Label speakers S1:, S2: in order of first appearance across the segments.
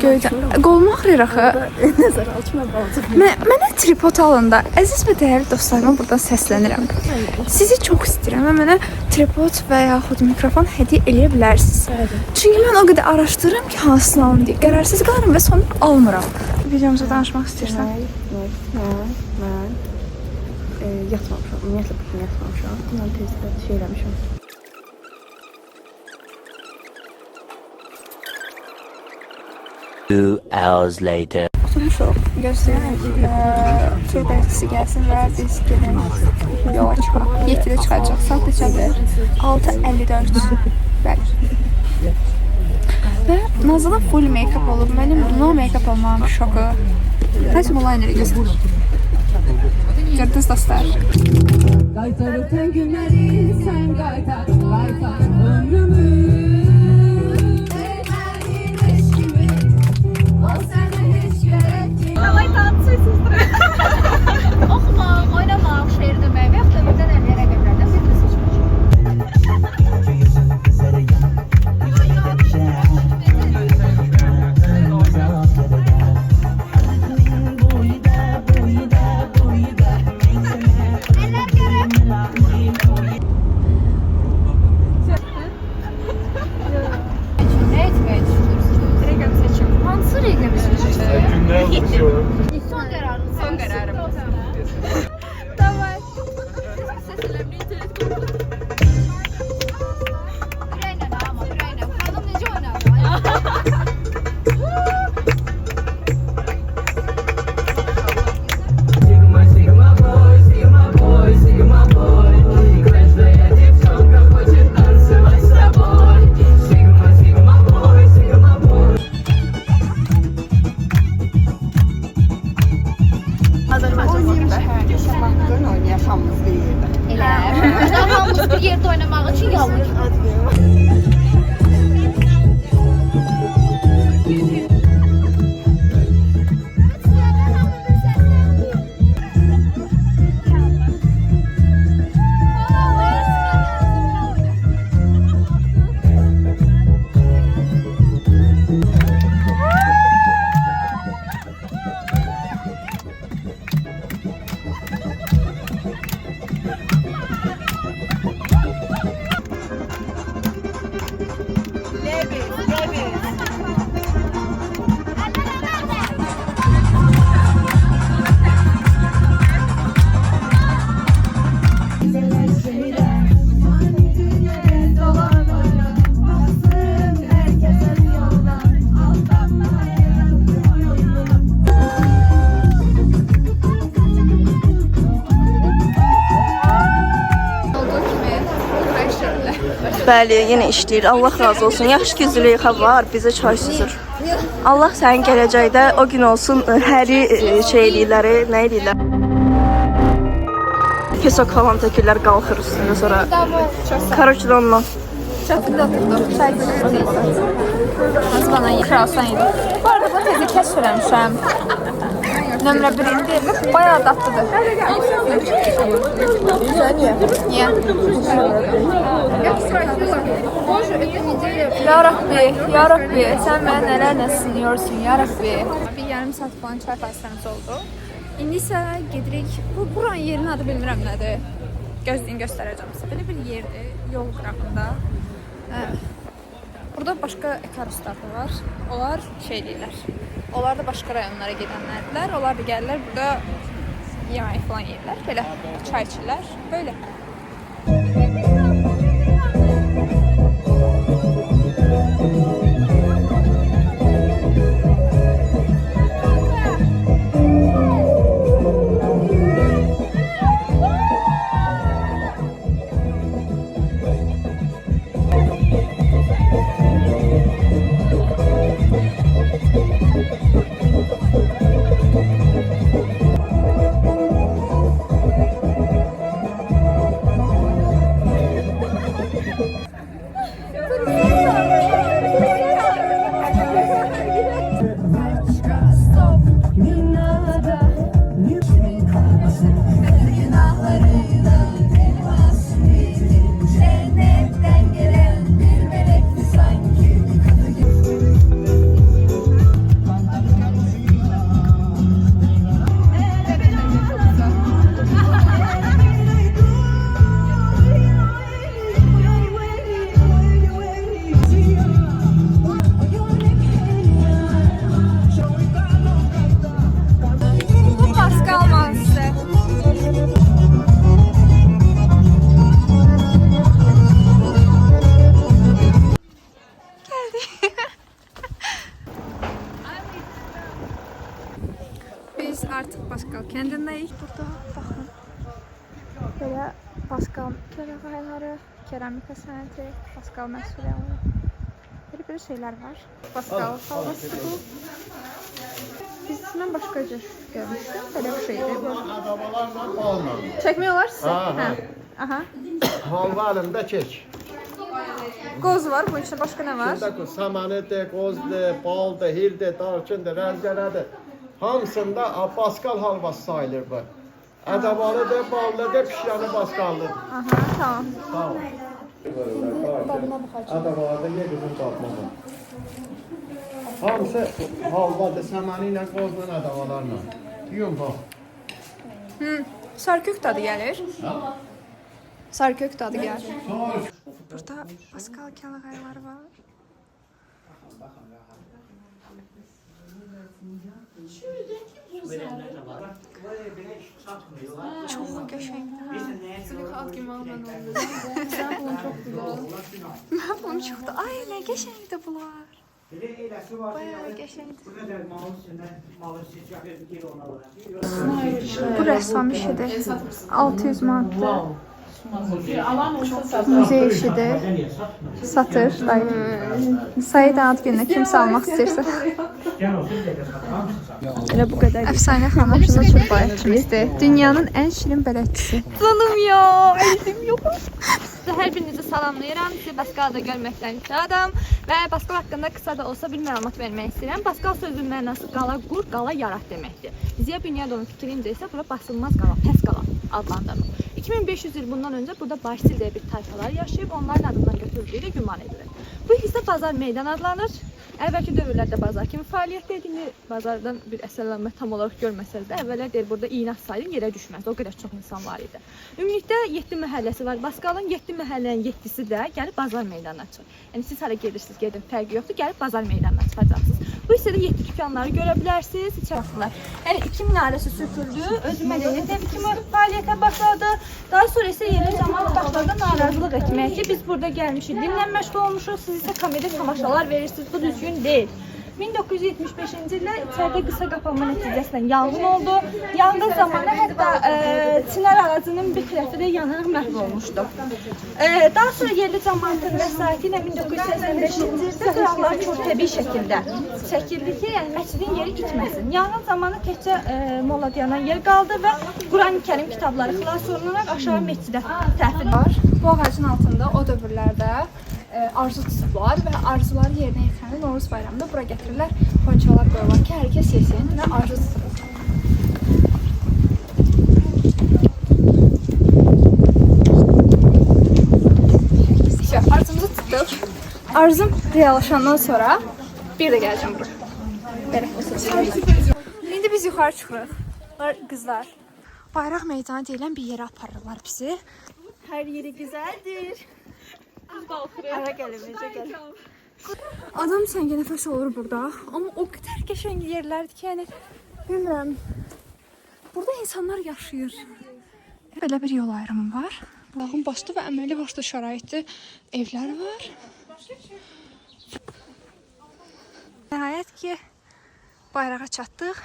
S1: Göydən. Qolum ağrıyır axı.
S2: Nəzər alçma balcıq.
S1: Mənə tripod alında. Əziz və dəyərli dostlarıma buradan səslənirəm. Sizi çox istəyirəm və mənə tripod və yaxud mikrofon hədiyyə eləyə bilərsiniz. Çünki mən o qədər araşdırıram ki, hansını alım deyə. Qərarsız qalıram və sonra almıram. Videomuza danışmaq istəyirsən?
S2: Mən yatmamışam. Ümumiyyətlə bugün yatmamışam. Mən tezdə şey eləmişəm.
S3: Hours later.
S1: Oturmuşuq. Gözləyək. Tur bələtçisi gəlsin və biz gedək yola çıxaq. 7-də çıxacaq. Saat neçədir? 6:54. Bəli. Və Nazlı full make-up olub. Mənim no make-up olmağım şoku. Nəysə bu linerə gözləyək. Gördünüz dostlar.
S4: Qaytarırsan günləri, sən qaytar ömrümü.
S5: Oxumaq, oynamaq, şeir demək və yaxud da birdən əllərə qədərdən birini seçmək. Nə etməyə düşünürsünüz?
S1: Rəqəm seçim.
S5: Hansı rəqəmi seçirsiniz?
S6: Günler oluşuyor.
S5: Son qərarınız.
S1: Son qərarım.
S5: Ürəklə amma, ürəklə. Xanım necə oynar?
S2: Yaşamımız bir yerdə.
S5: Elə. Hamımız bir yerdə oynamaq üçün yalnız.
S2: Bəli, yenə işləyir. Allah razı olsun. Yaxşı ki Züleyxa var, bizə çay süzür. Allah sənin gələcəkdə o gün olsun həri şey eləyirləri, nə eləyirlər? Pesok falan tökürlər, qalxır üstündə sonra. Karoçda ondan.
S1: Çatında oturdum. Çay bana yıkarsan yedim. Bu arada bunu tezi kəşf eləmişəm. Nömrə 1-indi və bayağı dadlıdır. Niyə? Ya Rabbi, sən mənə nələrlə sınıyorsun, Ya Rabbi. Bir yarım saat falan çay fasiləmiz oldu. İndi isə gedirik. Buranın yerinin adı bilmirəm nədir. Gözləyin, göstərəcəm sizə. Belə bir yerdir, yol qırağında. Burada başqa ekaruslar da var. Onlar şey deyirlər. Onlar da başqa rayonlara gedənlərdirlər. Onlar da gəlirlər burada yemək falan yeyirlər. Belə çay içirlər. Böyle. Biz artıq Baskal kəndindəyik. Burada baxın. Belə Baskal kərəvayları, keramika sənəti, Baskal məsuliyyələri. Belə şeylər var. Baskal halvası bu. Mən başqa cür görmüşdüm. Belə bir şeydir bu.
S3: Adabalarla balla.
S1: Çəkmək olar sizə?
S3: Hə.
S1: Aha.
S3: Halva əlimdə kek.
S1: Qoz var, bunun içində başqa nə var?
S3: İçində samanıdır, qozdur, baldır, hildir, darçındır, rəzgərədir. Hamısında Baskal halvası sayılır bu. Adabalıdır, ballıdır, pişirəni Baskallıdır.
S1: Aha, tamam.
S3: Sağ ol.
S1: Dadına baxacağım.
S3: Adabalarda yer bizim tatmadır. Hamısı halvadır, samanı ilə, qozla, adabalarla. Yum bax.
S1: Sarkök dadı gəlir.
S3: Ha?
S1: Sarkök dadı gəlir.
S3: Sonra
S1: Burada Baskal kəlağayları var. Çox qəşəngdir. Sən bunu çox güzel. Mən bunu çox da. Ay, nə qəşəngdir bunlar. Bayağı qəşəngdir. Bu rəssam işidir. 600 manatdır. Müzey işidir. Satır. Sayı da ad gününə kimsə almaq istəyirsə. Elə bu qədər. Əfsanə xanım maşında çox bayatçımızdır. Dünyanın ən şirin bələdçisi. Canım ya, əlim yox.
S5: Hər birinizi salamlayıram. Sizi Baskalda görməkdən şadam və Baskal haqqında qısa da olsa bir məlumat vermək istəyirəm. Baskal sözünün mənası qala qur, qala yarat deməkdir. Ziya Bünyadovun fikrincə isə bura basılmaz qala, pəs qala adlandırılır. 2500 il bundan öncə burada Barsil deyə bir tayfalar yaşayıb, onların adından götürüldüyü güman edilir. Bu hissə Bazar meydan adlanır. Əvvəlki dövrlərdə bazar kimi fəaliyyət edildi. Bazardan bir əsərlənmə tam olaraq görməsəz də, əvvəllər deyir burada iynə sayı yerə düşməz. O qədər çox insan var idi. Ümumilikdə 7 məhəlləsi var. Baskalın 7 məhəllənin 7-si də gəlib bazar meydanına çıxır. Yəni siz hara gedirsiniz, gedin, fərqi yoxdur, gəlib bazar meydanına çıxacaqsınız. Bu hissədə 7 dükanları görə bilərsiniz, içərisində. Yəni 2 minarəsi söküldü, özü mədəniyyət evi kimi fəaliyyətə başladı. Daha sonra isə yerli cəmaət başladı narazılıq etməyə ki, biz burada gəlmişik, dinlə məşğul olmuşuq, siz isə komediya tamaşalar verirsiniz, bu düzgün deyil. 1975-ci ildə içəridə qısa qapanma nəticəsində yanğın oldu. Yanğın zamanı hətta çinər ağacının bir tərəfi də yanaraq məhv olmuşdu. Daha sonra yerli cəmaətin vəsaiti ilə 1985-ci ildə qıraqlar çox təbii şəkildə çəkildi ki, yəni məscidin yeri itməsin. Yanğın zamanı təkcə molla dayanan yer qaldı və Qurani-Kərim kitabları xilas olunaraq aşağı məscidə təhvil var.
S1: Bu ağacın altında o dövrlərdə arzu tutublar və arzuları yerinə yetirəndə Novruz bayramında bura gətirirlər, ponçalar qoyurlar ki, hər kəs yesin və arzu tutulur. Arzumuzu tutduq. Arzum reallaşandan sonra bir də gələcəm bura. Belə. İndi biz yuxarı çıxırıq. Qızlar. Bayraq meydanı deyilən bir yerə aparırlar bizi.
S2: Hər yeri gözəldir. Ara gəlin, necə gəlin.
S1: Adam səngə nəfəs olur burada. Amma o qədər qəşəng yerlərdir ki, yəni bilmirəm. Burada insanlar yaşayır. Belə bir yol ayrımı var. Bağın başlı və əməli başlı şəraitli evlər var. Nəhayət ki, bayrağa çatdıq.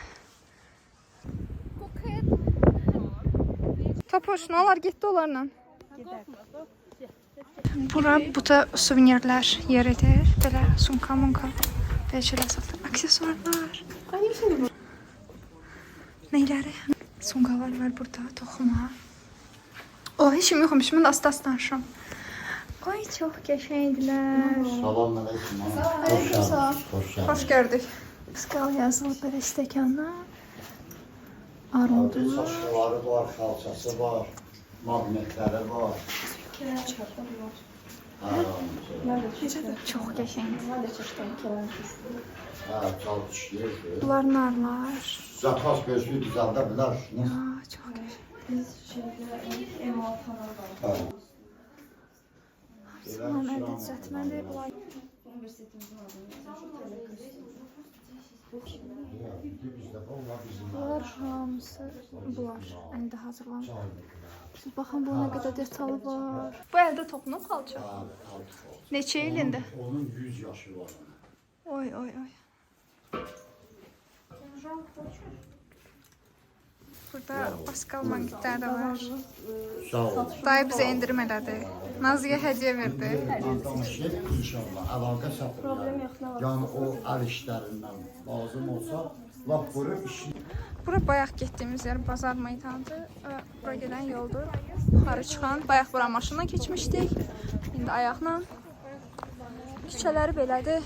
S1: Topoş, nə olar, getdi onlarla? Bura bu da suvenirlər yeridir. Belə sumka-munka, belə şeylər satılır. Aksesuarlar. Neyləri? Sumkalar var burada, toxuma. O, heç kim yoxmuş, mən də asta-asta danışıram. Ay, çox qəşəngdilər.
S3: salam əleykum.
S1: Xoş gördük. Baskal yazılıb belə stəkanlar. Armudu.
S3: Saçları var, xalçası var, magnetləri var.
S1: Çox qəşəngdir.
S3: Çal işləyir.
S1: Bunlar narlar.
S3: Zapas gözlüyü düzəldə bilər.
S1: Aa, çox qəşəng. Salam, əldə düzəltməli. Bunlar hamısı, bunlar əldə hazırlanır. Siz baxın, bu nə qədər detallı var. Bu əldə toxunub xalça. Neçə ilində?
S3: Onun 100 yaşı var.
S1: Oy, oy, oy. Burada Pascal manqitlər də var.
S3: Sağ ol.
S1: Dayı bizə endirim elədi. Nazlıya hədiyyə verdi.
S3: Danışır inşallah. Əlaqə saxlayır. Yəni o əl işlərindən lazım olsa, laf vurub işini.
S1: Bura bayaq getdiyimiz yer bazar meydanıdır. Bura gedən yoldur. Yuxarı çıxan. Bayaq bura maşınla keçmişdik. İndi ayaqla. Küçələri belədir.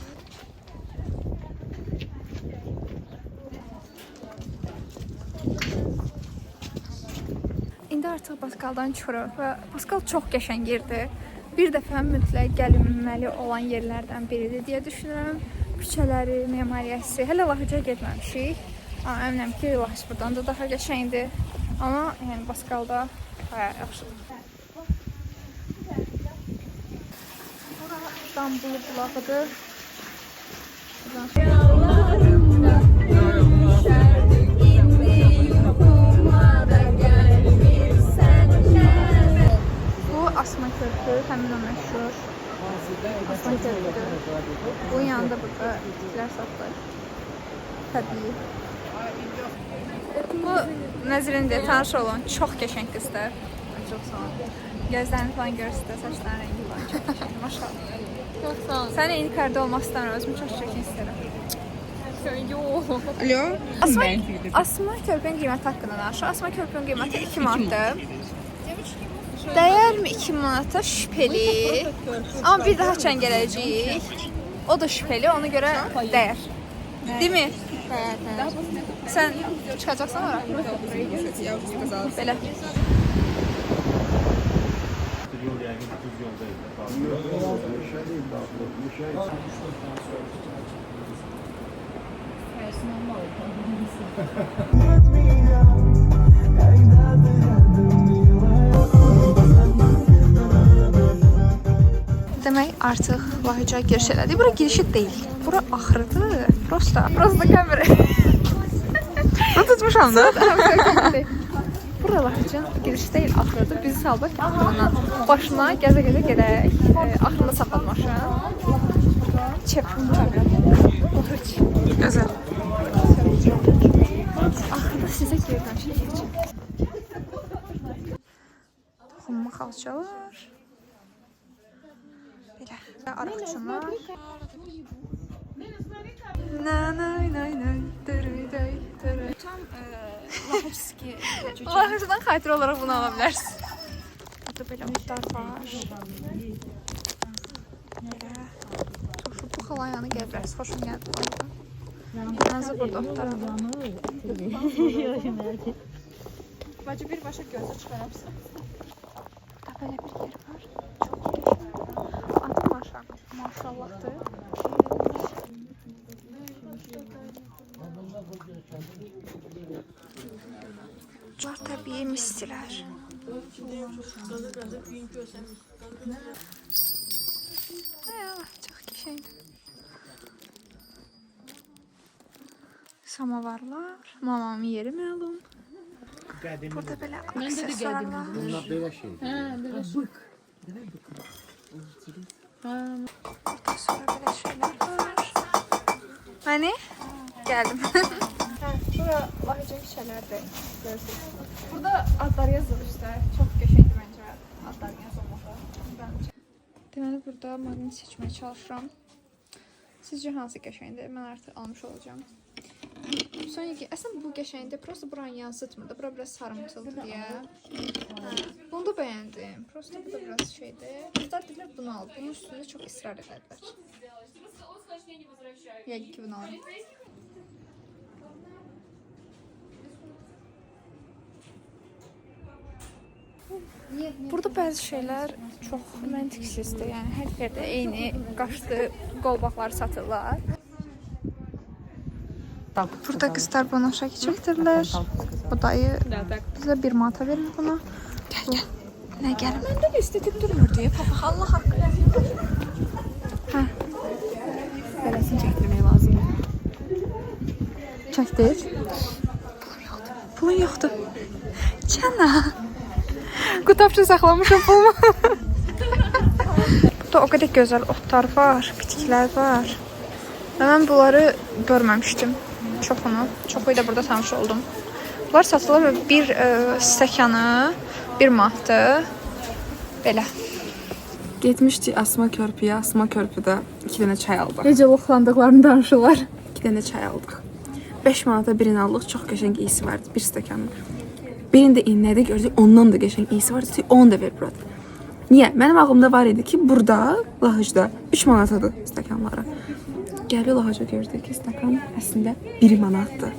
S1: İndi artıq Pascaldan çıxırıq və Pascal çox qəşəng yerdir. Bir dəfə mütləq gəlinməli olan yerlərdən biridir deyə düşünürəm. Küçələri, memariyyəsi, hələ Lahıca getməmişik. Amma əminəm ki, Lahıc buradan da daha qəşəngdir. Amma yəni Pascalda bayağı yaxşıdır. Bura İstanbul bulağıdır. Bu Asma Körpü, həmin o məşhur Asma Körpüdür. Bunun yanında burada bitkilər satılır. Təbii. Bu Nəzrin deyə tanış olan çox qəşəng qızdır. Çox sağ ol. Gözlərini falan görürsünüz, saçların rəngi falan çox qəşəngdir, maşallah.
S5: Çox sağ ol.
S1: Sən eyni karda olmaq istəyirəm, özümü çox çəkin istəyirəm.
S5: Yox.
S1: Alo. Asma Körpünün qiyməti haqqında danışaq. Asma Körpünün qiyməti 2 manatdır. Dəyərmi 2 manata? Şübhəli. Amma bir daha çən gələcəyik. O da şübhəli, ona görə dəyər. Deyilmi? Sən çıxacaqsan ora? Belə. Demək artıq Lahıca giriş elədik. Bura girişi deyil. Bura axırıdır. Prosta kamera. Bunu tutmuşam da. Bura Lahıca giriş deyil, axırıdır. Bizi salbaq ki, axırından başına gəzə-gəzə gedək. Axırında saxladı maşın. Çepim Lahıc. Gözəl. Axırda sizə geri danışacağım. Toxunma xalçalar. Belə. Araqçınlar. Tam Lahıcski. Lahıcdan xatirə olaraq bunu ala bilərsiniz. Burada belə otlar var. Belə. Bu xalayanı gələ bilərsiniz. Xoşum gəldi bu arada. Nazı burada otlar var. Bacı birbaşa gözə çıxarapsın. Burada belə bir yer var. Çox qəşəng. Adı maşallahdır. Bunlar təbii mistilər. Çox qəşəngdir. Samavarlar, mamamın yeri məlum. Burada belə aksesuarlar.
S3: Bunlar belə şey.
S1: Burada sonra belə şeylər var. Hani? Gəldim. Bura Lahıca küçələrdir. Burada adlar yazılır işte. Çox qəşəngdir məncə adların yazılması. Deməli burada maqnit seçməyə çalışıram. Sizcə hansı qəşəngdir? Mən artıq almış olacağım. Sonraki, əslində bu qəşəngdir. Prosta buranı yansıtmır. Bura biraz sarımtıldır deyə. Bunu da bəyəndim. Prosta bu da biraz şeydir. Qızlar dedilər bunu al. Bunun üstündə çox israr edədilər. Yəqin ki bunu alayım. Burada bəzi şeylər çox məntiqsizdir. Yəni hər yerdə eyni qaşlı qolbaqlar satırlar. Burada qızlar bunu şəkil çəkdirlər. Bu dayı bizə 1 manata verir buna. Gəl. Nə gəlir? Məndə də estetik durmur deyə. Allah haqqı. Hə. Beləsini çəkdirmək lazımdır. Çəkdir. Pulun yoxdur. Cana. Qutabça saxlamışam pulumu. Burada o qədər gözəl otlar var, bitkilər var. Və mən bunları görməmişdim. Çoxu ilə burada tanış oldum. Bunlar satılır və bir stəkanı 1 manatdır. Belə. Getmişdik Asma körpüyə. Asma körpüdə 2 dənə çay aldıq.
S5: Necə loxlandıqlarını danışırlar.
S1: 2 dənə çay aldıq. 5 manata birini aldıq. Çox qəşəng iyisi vardı bir stəkanın. Birində inlədi, gördük, ondan da qəşəng iyisi vardı. Onu da ver burada. Niyə? Mənim ağlımda var idi ki, burada, Lahıcda 3 manatadır stəkanları. Gəlir Lahıca gördük ki, stəkan əslində 1 manatdır.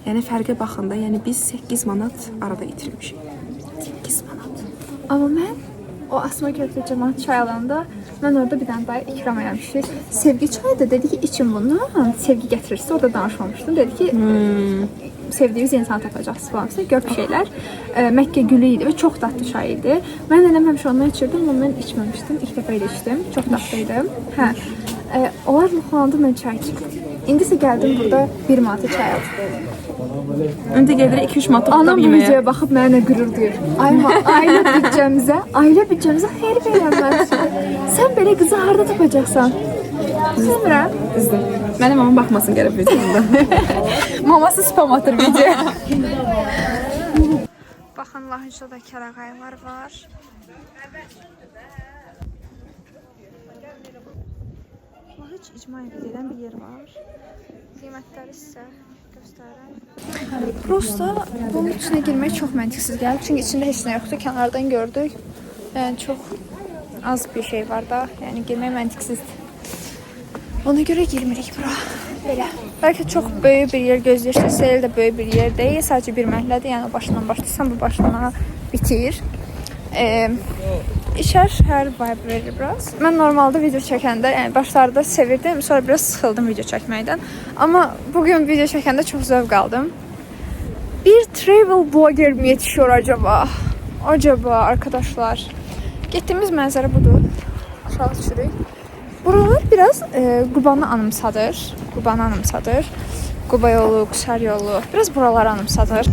S1: Yəni fərqə baxında, yəni biz 8 manat arada itirmişik. 8 manat.
S5: Amma mən o Asma Körpü cəmaət çay alanda mən orada bir dənə daha ikram eləmişdik. Sevgi çayı da dedi ki, için bundan. Sevgi gətirirsə, orada danışmamışdım. Dedi ki, sevdiyiniz insan tapacaqsınız falan. Gör bir şeylər. Məkkə gülü idi və çox dadlı çay idi. Mən də həmişə ondan içirdim, amma mən içməmişdim. İlk dəfə ilə içdim. Çox dadlı idi. Hə. Onlar loxlandı, mən çay içdim. İndi isə gəldim burada 1 manata çay aldım.
S1: Öndə gəlir 2-3 manat
S5: Anam bu videoya baxıb mənə qürur duyur. Ailə büdcəmizə xeyir verəməlisən. Sən belə qızı harda tapacaqsan? Bilmirəm.
S1: Mənim mamam baxmasın gəlib videomda.
S5: Maması spam atır video.
S1: Baxın, Lahıcda kərəğaylar var. Lahıc icma edən bir yer var. Qiymətləri sizə göstərəm. Prosta bunun içinə girmək çox məntiqsiz gəlir. Çünki içində heç nə yoxdur. Kənardan gördük. Yəni çox az bir şey var da. Yəni girmək məntiqsizdir. Ona görə girmirik bura. Belə. Bəlkə çox böyük bir yer gözləyirsən. Sel də böyük bir yer deyil. Sadəcə bir məhəllədir. Yəni başdan başlayırsan, bu başdan bitir. İşər hər vibe verir biraz. Mən normalda video çəkəndə, yəni başlarda sevirdim, sonra biraz sıxıldım video çəkməkdən. Amma bugün video çəkəndə çox zövq aldım. Bir travel blogger mi yetişiyor acaba? Acaba arkadaşlar. Getdiyimiz mənzərə budur. Aşağı düşürük. Buralar biraz Qubanı anımsadır. Quba yolu, Qusar yolu. Biraz buraları anımsadır.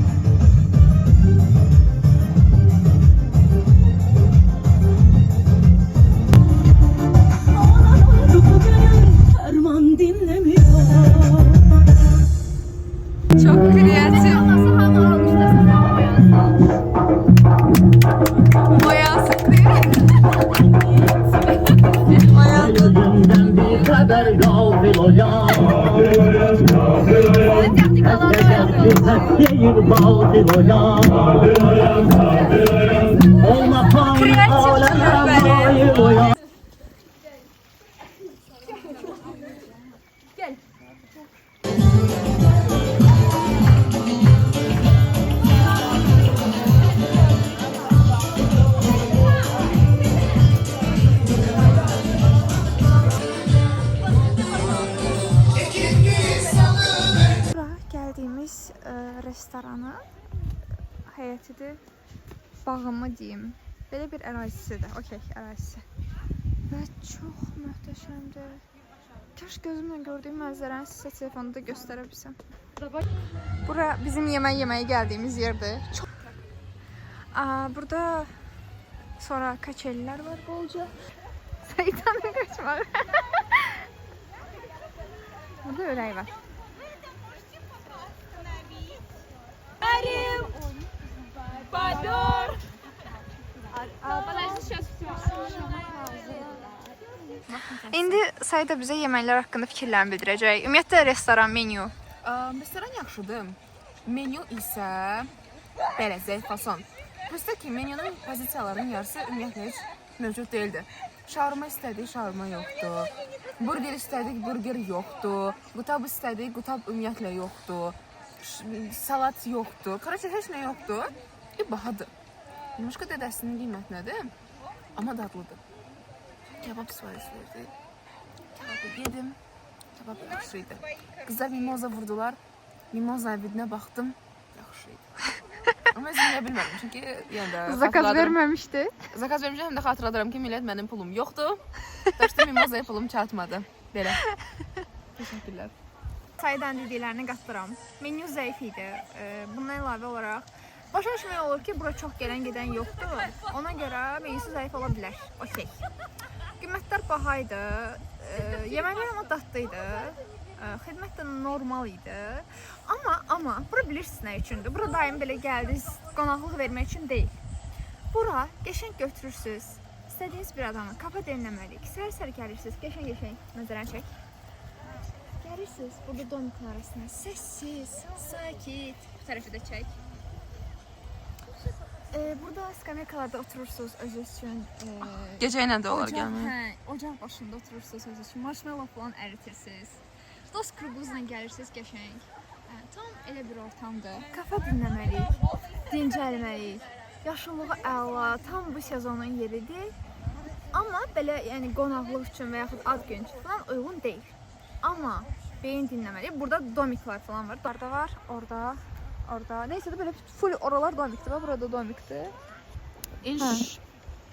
S1: Çok kreatif. Bayağı sıkıyor.
S6: Gözümden bir haber gafil oyan Değil batil oyan Olma payı aleme payı oyan
S1: Geldiğimiz restoranı həyətidir, bağımı deyim. Belə bir ərazisidir, okey, ərazisi. Və çox möhtəşəmdir. Kaş gözümlə gördüyüm mənzərəni sizə telefonda göstərə bilsəm. Bura bizim yeməyə gəldiyimiz yerdir. Çox. Burada sonra kaçelilər var bolca. Şeytanın kaçmağı. Burada örək var. İndi Saida bizə yeməklər haqqında fikirlərini bildirəcək. Ümumiyyətlə restoran menyu.
S7: Restoran yaxşıdır. Menyu isə belə zəif fason. Prosta ki, menyunun pozisiyalarının yarısı ümumiyyətlə heç mövcud deyildi. Şaurma istədik, şaurma yoxdur. Burger istədik, burger yoxdur. Qutab istədik, qutab ümumiyyətlə yoxdur. Salat yoxdur. Qaracı heç nə yoxdur. Bahadır. Yumuşqa dədəsinin qiymət nədir? Amma dadlıdır. Kebab sipariş verdi. Kebabı yedim. Kebab yaxşıydı. Qızlar mimoza vurdular. Mimoza evidinə baxdım. Yaxşıydı. Amma özüm yeyə bilmədim. Çünki yəni
S1: Zakaz verməmişdi.
S7: Zakaz vermişəm, həm də xatırladıram ki, millət mənim pulum yoxdur. Daşda mimozaya pulum çatmadı. Belə. Təşəkkürlər.
S1: Saydan dediklərini qatdıram. Menyu zəif idi. Bundan əlavə olaraq başa düşmək olur ki, bura çox gələn gedən yoxdur. Ona görə menüsü zəif ola bilər. Okey. Qiymətlər baha idi. Yeməklər amma dadlı idi. Xidmət də normal idi. Amma bura bilirsiniz nə üçündür? Bura daim belə gəldiniz, qonaqlıq vermək üçün deyil. Bura qəşəng götürürsüz. İstədiyiniz bir adamı kafa dinləməliyik. Səhər-səhər gəlirsiniz, qəşəng nəzərən çək. Gəlirsiniz burada domiklər arasında səssiz, sakit. Bu tərəfi də çək. Burada skamyakalarda oturursunuz özünüz üçün.
S7: Gecə ilə də olar gəlmək.
S1: Hə, ocaq başında oturursunuz özünüz üçün. Marshmallow falan əritirsiniz. Dost qrupuzla gəlirsiniz qəşəng. Tam elə bir ortamdır. Kafa dinləməliyik, dincəlməliyik. Yaşıllığı əla, tam bu sezonun yeridir. Amma belə yəni qonaqlıq üçün və yaxud ad gün üçün falan uyğun deyil. Amma beyin dinləməliyik. Burada domiklər falan var. Orada var, orada. Neysə də belə full oralar domikdir. Burada domikdir.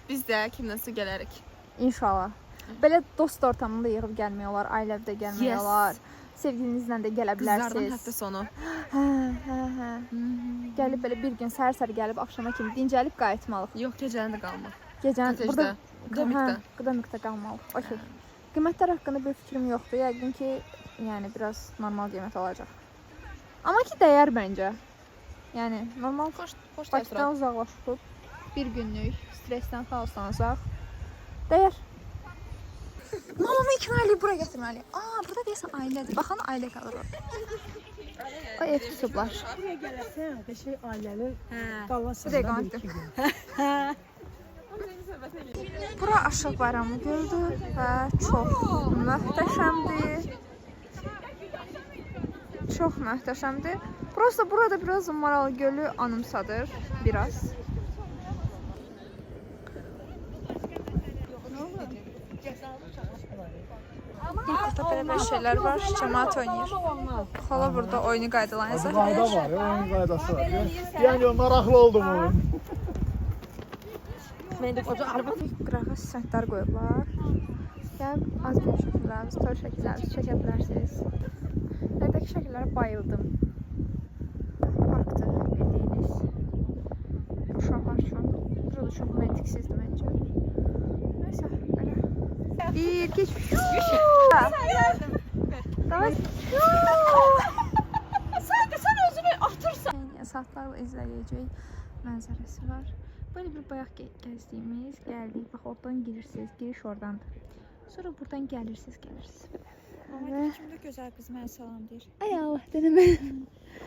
S7: Biz də kimdənsə gələrik.
S1: İnşallah. Belə dost ortamında yığıb gəlmək olar, ailədə gəlmək olar. Sevgilinizlə də gələ bilərsiniz.
S7: Qızlardan həftə sonu.
S1: Hə. Gəlib belə bir gün səhər-səhər gəlib axşama kimi dincəlib qayıtmalıq.
S7: Yox, gecəni də qalmaq.
S1: Gecəni burada
S7: Qdamikdə
S1: qalmalıq. Okey. Qiymətlər haqqında bir fikrim yoxdur. Yəqin ki, yəni biraz normal qiymət olacaq. Amma ki dəyər məncə. Yəni normal Bakıdan uzaqlaşıb bir günlük stressdən, xaosdan uzaq. Dəyər. Mamamı ikna eləyib bura gətirməli. Burada deyəsən ailədir. Baxın, ailə qalır orada. O ev tutublar.
S6: Buraya gələrsən, qəşəng ailənin qalası.
S1: Bir dəqiqə qaldı. Bura Aşıq Bayramı gördü və çox möhtəşəmdir. Çox möhtəşəmdir. Burada biraz Maralı Gölü anımsadır biraz. Burada belə şeylər var, cəmaət oynayır. Xala burada oyunu qaydalarını izah edir.
S3: Qayda var, oyun qaydası var. Yəni maraqlı oldum oyun.
S1: Qırağa səhətlər qoyublar. Gəlib az gün şəkillərimiz, tör şəkillərimiz çəkə bilərsiniz. Nərdəki şəkillərə bayıldım. Parkdır, bildiyiniz. Uşaqlar üçün. Burada çox məntiqsizdir məncə. Neysə, belə. Bir, geç. Davay. Sən özünü atırsan. Saatlarla izləyəcək mənzərəsi var. Böyle bir bayaq gəzdiyimiz, gəldik. Bax, oradan girirsiniz, giriş oradandır. Sonra buradan gəlirsiniz.
S5: Kimdə gözəl qız mənə salam deyir.
S1: Ay Allah, denəmə.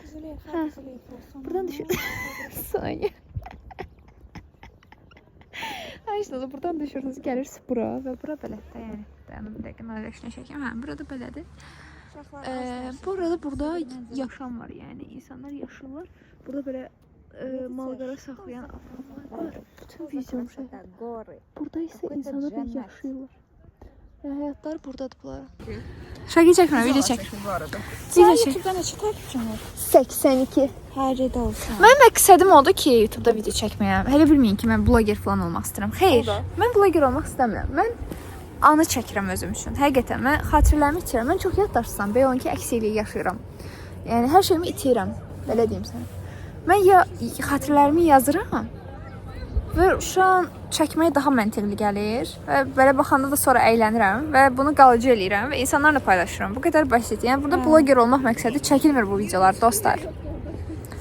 S5: Züleyxa.
S1: Buradan düşür. Saniye. Ay işte buradan düşürsünüz, gəlirsiniz bura və bura belədir. Yəni, dayanım bir dəqiqə nəzərləşinə çəkəm. Hə, burada belədir. Burada yaşam var, yəni insanlar yaşırlar. Burada belə malqara saxlayan adamlar var. Bütün vizyon şey. Burada isə insanlar yaşayırlar. Və həyatlar buradadır bunlar. Şəki çəkmirəm, video çəkmirəm bu arada. Video çək. YouTube'da neçə takipçin var? 82.
S5: Hər yerdə olsun.
S1: Mənim məqsədim odur ki, YouTube'da video çəkməyəm. Hələ bilməyin ki, mən bloger falan olmaq istəyirəm. Xeyr, mən bloger olmaq istəmirəm. Mən anı çəkirəm özüm üçün. Həqiqətən mən xatirələrimi itirirəm. Mən çox yaddaşsam, belə ki, əksikliyi yaşayıram. Yəni hər şeyimi itirirəm, belə deyim sənə. Mən ya xatirələrimi yazıram və şu an çəkməyə daha məntiqli gəlir və belə baxanda da sonra əylənirəm və bunu qalıcı eləyirəm və insanlarla paylaşıram. Bu qədər basit. Yəni burada bloger olmaq məqsədi çəkilmir bu videolar, dostlar.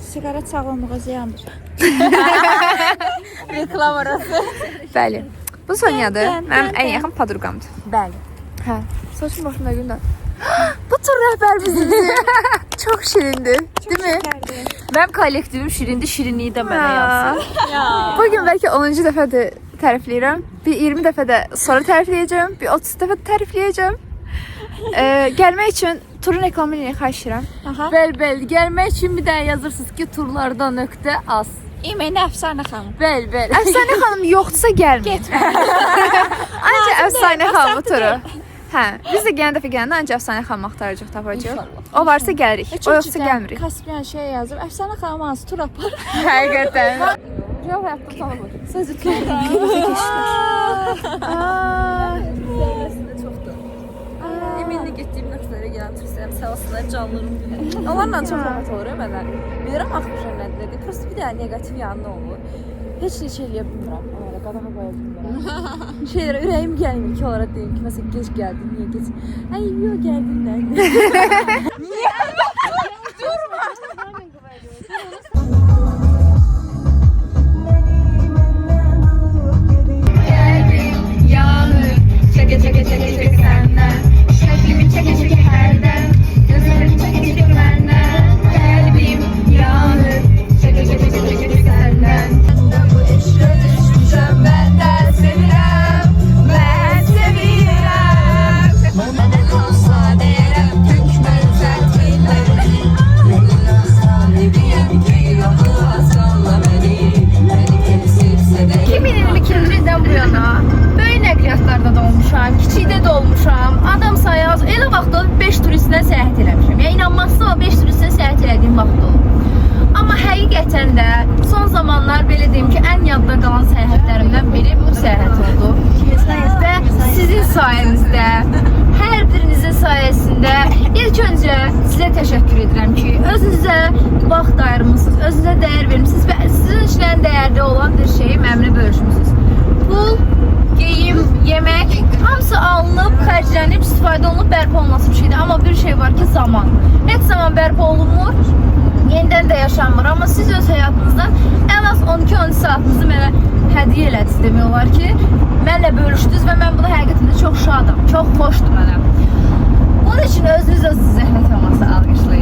S5: Siqaret sağlamlığa ziyandır. Reklam arası.
S1: Bəli. Bu Sonyadır. Mənim ən yaxın podruqamdır.
S5: Bəli.
S1: Hə. Saçım başımda gündə. Bu tur rəhbərimizdir. Çox şirindir, değil mi?
S2: Mənim kollektivim şirindir, şirinliyi də mənə yazsın.
S1: Bugün bəlkə 10-cu dəfədir tərifləyirəm. Bir 20 dəfə də sonra tərifləyəcəm. Bir 30 dəfə də tərifləyəcəm. Gəlmək üçün turun reklamını ilə xahiş edirəm.
S2: Bəli, gəlmək üçün bir dənə yazırsınız ki, turlarda.az.
S5: İməni Əfsanə xanım.
S2: Bəli.
S1: Əfsanə xanım yoxdursa gəlməyin. Ancaq Əfsanə xanım turu. Hə, biz də gələn dəfə gələndə ancaq Əfsanə xanım axtaracaq, tapacaq. O varsa gəlirik, o yoxsa gəlmirik.
S5: Kaspiyan şey yazıb. Əfsanə xanım hansı tur apar?
S1: Həqiqətən.
S5: Yox, həyatda tanımır.
S1: Sözü tutulur.
S2: Eminlə getdiyim nöqtələrə gələn turistlərim səvasınlar canlırım. Onlarla çox rahat olur mənlər. Bilirəm axmışam nədir. Prosta bir dənə negativ yanı olur.
S8: Heç nə şey eləyə bilmirəm. Onlara qadağa qoya bilmirəm. Şeylərə ürəyim gəlmir ki, onlara deyim ki, məsələn, gec gəldin, niyə gec? Ay, yox, gəldin də.
S1: Çeke çeke çeke çeke senden. Şeklimi çeke çeke herden. Gözlerim çeke çeke benden. Kalbim yanır. Çeke çeke çeke çeke senden. Bu eşre düşmüşem ben de sevirem. Ben sevirem. Bana kalsa değerem tükmen sertlilerim. Gönlüne sahibiyim ki yolu aslanla beni. Beni kesipse de
S5: 2022 ildən bu yana böyük nəqliyyatlarda da olmuşam, kiçikdə də olmuşam. Adam sayı az. Elə vaxt olub 5 turistlə səyahət eləmişəm. Yəni inanmazsınız, o 5 turistlə səyahət elədiyim vaxt olub. Amma həqiqətən də son zamanlar belə deyim ki, ən yadda qalan səyahətlərimdən biri bu səyahət oldu. Və sizin sayənizdə, hər birinizin sayəsində ilk öncə sizə təşəkkür edirəm ki, özünüzə vaxt ayırmısınız, özünüzə dəyər vermisiniz və sizin üçün dəyərli olan bir şeyi mənimlə bölüşmüsünüz. Pul, geyim, yemək, hamısı alınıb, xərclənib, istifadə olunub, bərpa olunması bir şeydir. Amma bir şey var ki, zaman. Heç zaman bərpa olunmur, yenidən də yaşanmır. Amma siz öz həyatınızdan ən az 12-13 saatınızı mənə hədiyyə elədiniz demək olar ki, mənlə bölüşdünüz və mən buna həqiqətən də çox şadam, çox xoşdur mənə. Bunun üçün özünüz zəhmət olmasa alqışlayın.